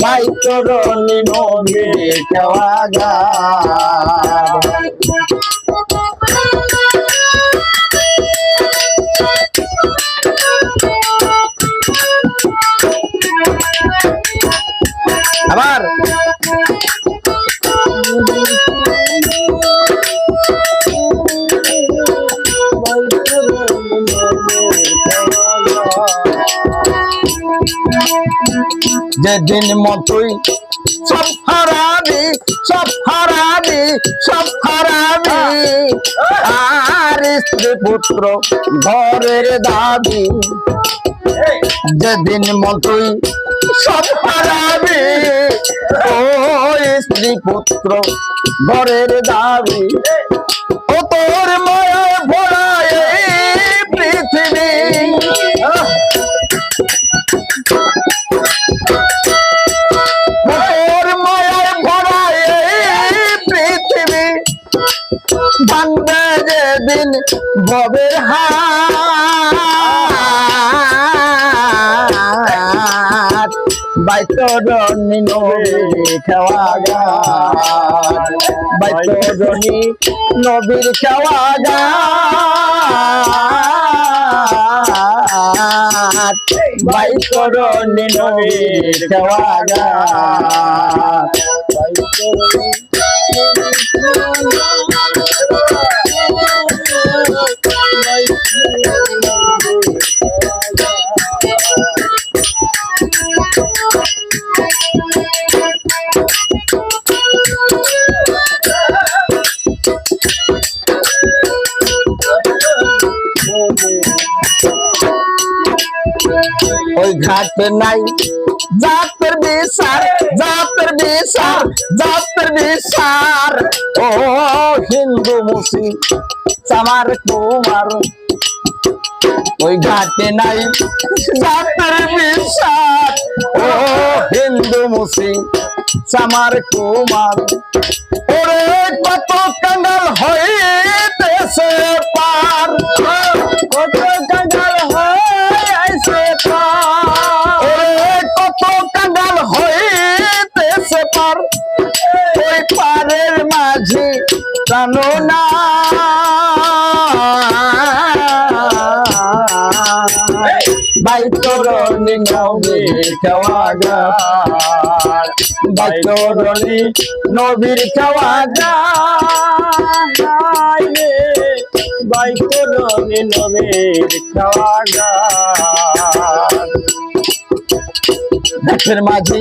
বাইতরণী নবীর কারাগার। আবার যেদিন মতোই সব হারাবি, সব হারাবি, সব হারাবি, আর স্ত্রী পুত্র ঘরের দাবি। যেদিন মতোই সব হারাবি, ও স্ত্রী পুত্র ঘরের দাবি। ও তোর মায়ায় ভরা এই পৃথিবী, তোর মায়ায় ভরা এই পৃথিবী, ভাঙবে যেদিন ভবের হাত। বাইতরণী নবীর কারাগার, বাইতরণী নবীর কারাগার, বাইতরণী নবীর কারাগার। ওই ঘাটে নাই জাতের বিচার, জাতের বিচার, জাতের বিচার। ও হিন্দু মুসলিম চামার কুমার, ওই ঘাটে নাই জাতের বিচার। ও হিন্দু মুসলিম চামার কুমার, ওরে কত কাঙ্গাল হইতেছে পার, কত কাঙ্গাল হইছে পার, ওরে কত কাঙ্গাল হইতেছে পার। ওই পারের মাঝে জানো না বাইতরণী নবীর কারাগার, বাইতরণী নবীর কারাগার, বাইতরণী নবীর কারাগার। দেশের মাঝে